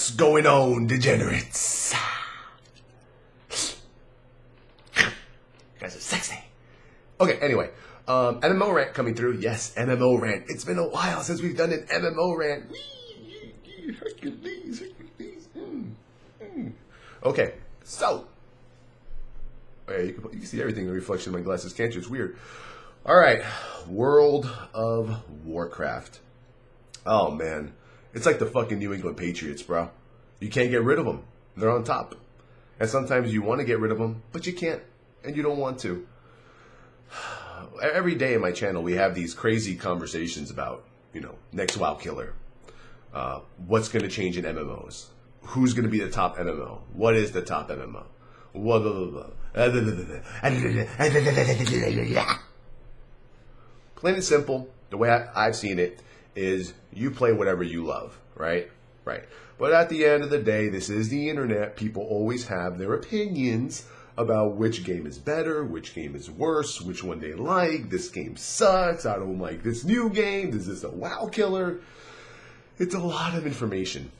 What's going on, degenerates? You guys are sexy. Okay, anyway. MMO rant coming through. Yes, MMO rant. It's been a while since we've done an MMO rant. Hercules. Okay, so. Oh, yeah, you can see everything in the reflection of my glasses, can't you? It's weird. All right, World of Warcraft. Oh, man. It's like the fucking New England Patriots, bro. You can't get rid of them. They're on top. And sometimes you want to get rid of them, but you can't. And you don't want to. Every day in my channel, we have these crazy conversations about, next WoW killer. What's going to change in MMOs? Who's going to be the top MMO? What is the top MMO? Plain and simple, the way I've seen it is you play whatever you love, right? Right. But at the end of the day, this is the internet. People always have their opinions about which game is better, which game is worse, which one they like. This game sucks. I don't like this new game. Is this a WoW killer? It's a lot of information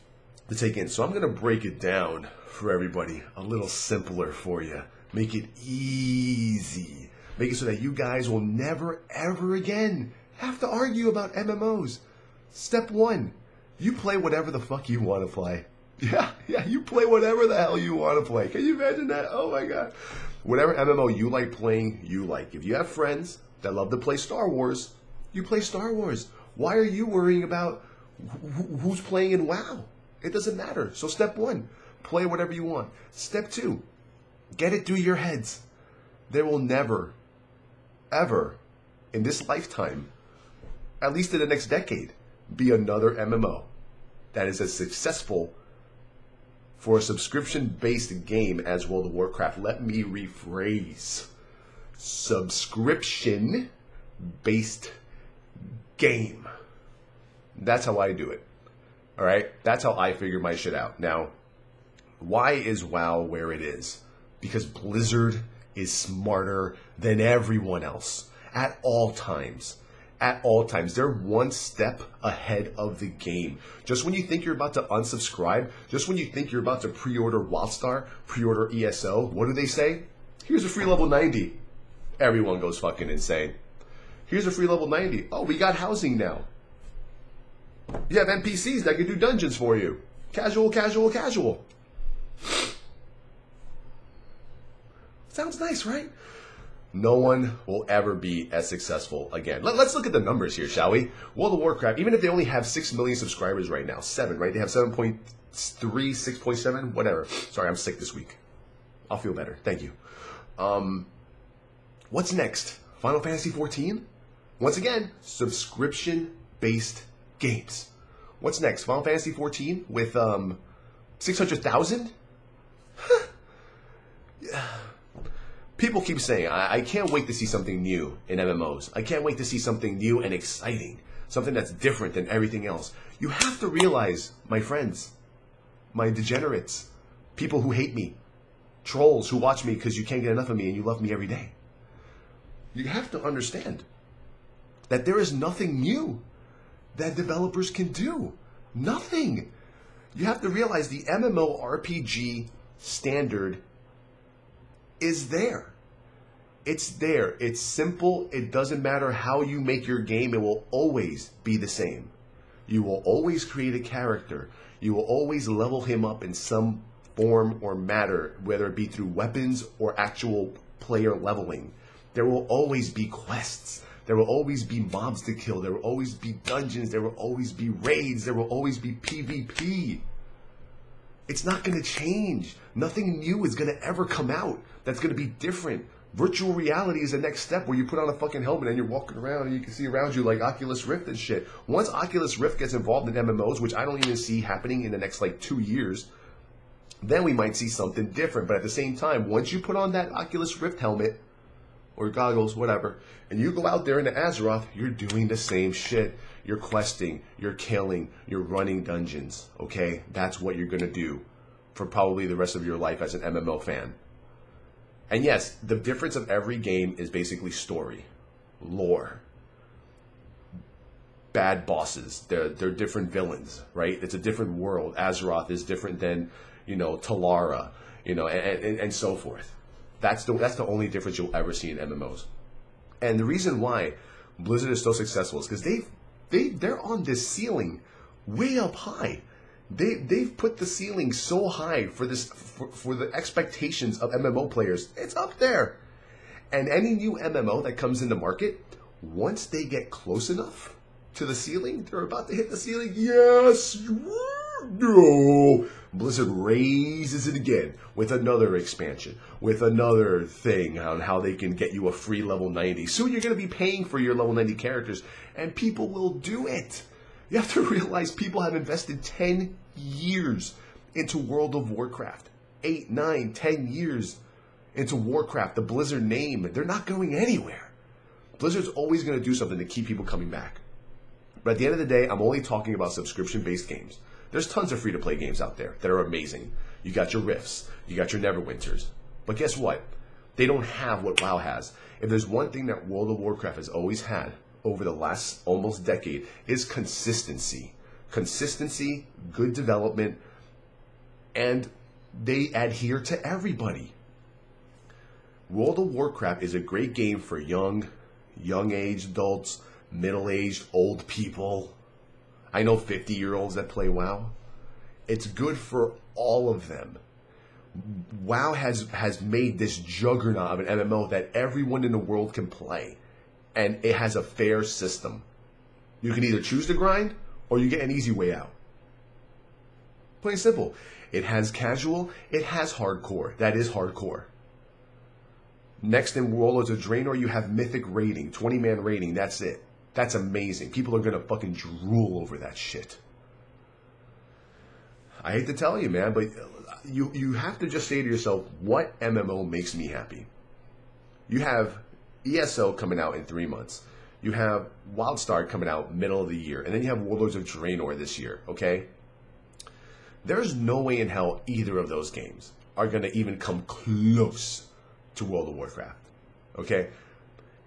to take in. So I'm going to break it down for everybody a little simpler for you. Make it easy. Make it so that you guys will never, ever again have to argue about MMOs. Step one, you play whatever the fuck you want to play. Yeah, you play whatever the hell you want to play. Can you imagine that? Oh my God. Whatever MMO you like playing, you like. If you have friends that love to play Star Wars, you play Star Wars. Why are you worrying about who's playing in WoW? It doesn't matter. So step one, play whatever you want. Step two, get it through your heads. There will never, ever, in this lifetime, at least in the next decade, be another MMO that is as successful for a subscription-based game as World of Warcraft. Let me rephrase. Subscription-based game. That's how I do it. All right? That's how I figure my shit out. Now, why is WoW where it is? Because Blizzard is smarter than everyone else at all times. At all times. They're one step ahead of the game. Just when you think you're about to unsubscribe, just when you think you're about to pre-order WildStar, pre-order ESO, what do they say? Here's a free level 90. Everyone goes fucking insane. Here's a free level 90. Oh, we got housing now. You have NPCs that can do dungeons for you. Casual, casual, casual. Sounds nice, right? No one will ever be as successful again. Let's look at the numbers here, shall we? World of Warcraft, even if they only have 6 million subscribers right now, 7, right? They have 7.3, 6.7, whatever. Sorry, I'm sick this week. I'll feel better. Thank you. What's next? Final Fantasy 14? Once again, subscription-based games. What's next? Final Fantasy 14 with 600,000? People keep saying, I can't wait to see something new in MMOs. I can't wait to see something new and exciting. Something that's different than everything else. You have to realize, my friends, my degenerates, people who hate me, trolls who watch me because you can't get enough of me and you love me every day. You have to understand that there is nothing new that developers can do. Nothing. You have to realize the MMORPG standard is there. It's there. It's simple. It doesn't matter how you make your game. It will always be the same. You will always create a character. You will always level him up in some form or matter, whether it be through weapons or actual player leveling. There will always be quests. There will always be mobs to kill. There will always be dungeons. There will always be raids. There will always be PvP. It's not going to change. Nothing new is going to ever come out that's going to be different. Virtual reality is the next step where you put on a fucking helmet and you're walking around and you can see around you like Oculus Rift and shit. Once Oculus Rift gets involved in MMOs, which I don't even see happening in the next 2 years, then we might see something different. But at the same time, once you put on that Oculus Rift helmet or goggles, whatever, and you go out there into Azeroth, you're doing the same shit. You're questing, you're killing, you're running dungeons, okay? That's what you're going to do for probably the rest of your life as an MMO fan. And yes, the difference of every game is basically story, lore. bad bosses. They're different villains, right? It's a different world. Azeroth is different than, Towelliee, and so forth. That's the only difference you'll ever see in MMOs. And the reason why Blizzard is so successful is because they're on this ceiling way up high. They've put the ceiling so high for the expectations of MMO players. It's up there. And any new MMO that comes in the market, once they get close enough to the ceiling, they're about to hit the ceiling. Yes, no. Blizzard raises it again with another expansion, with another thing on how they can get you a free level 90. Soon you're going to be paying for your level 90 characters, and people will do it. You have to realize people have invested 10 years into World of Warcraft. 8, 9, 10 years into Warcraft, the Blizzard name. They're not going anywhere. Blizzard's always going to do something to keep people coming back. But at the end of the day, I'm only talking about subscription-based games. There's tons of free-to-play games out there that are amazing. You got your Rifts. You got your Neverwinters. But guess what? They don't have what WoW has. If there's one thing that World of Warcraft has always had over the last almost decade, is consistency. Consistency, good development, and they adhere to everybody. World of Warcraft is a great game for young-aged adults, middle-aged, old people. I know 50-year-olds that play WoW. It's good for all of them. WoW has made this juggernaut of an MMO that everyone in the world can play. And it has a fair system. You can either choose to grind, or you get an easy way out. Plain and simple. It has casual, it has hardcore. That is hardcore. Next in Warlords of Draenor, you have Mythic raiding, 20-man raiding, that's it. That's amazing. People are going to fucking drool over that shit. I hate to tell you, man, but you have to just say to yourself, what MMO makes me happy? You have ESO coming out in 3 months. You have WildStar coming out middle of the year. And then you have Warlords of Draenor this year, okay? There's no way in hell either of those games are going to even come close to World of Warcraft, okay?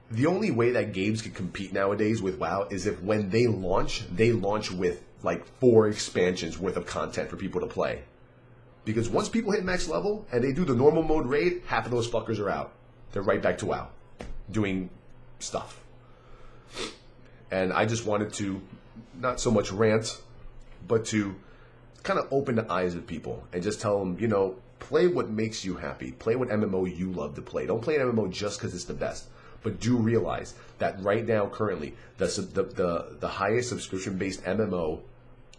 The only way that games can compete nowadays with WoW is if when they launch with like 4 expansions worth of content for people to play. Because once people hit max level and they do the normal mode raid, half of those fuckers are out. They're right back to WoW, doing stuff. And I just wanted to, not so much rant, but to kind of open the eyes of people and just tell them, play what makes you happy. Play what MMO you love to play. Don't play an MMO just because it's the best. But do realize that right now, currently, the highest subscription-based MMO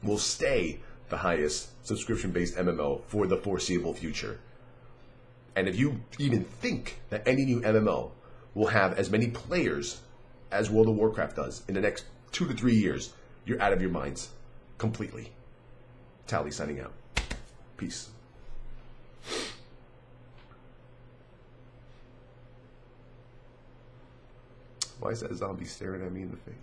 will stay the highest subscription-based MMO for the foreseeable future. And if you even think that any new MMO will have as many players as World of Warcraft does in the next 2 to 3 years, you're out of your minds completely. Towelliee signing out. Peace. Why is that zombie staring at me in the face?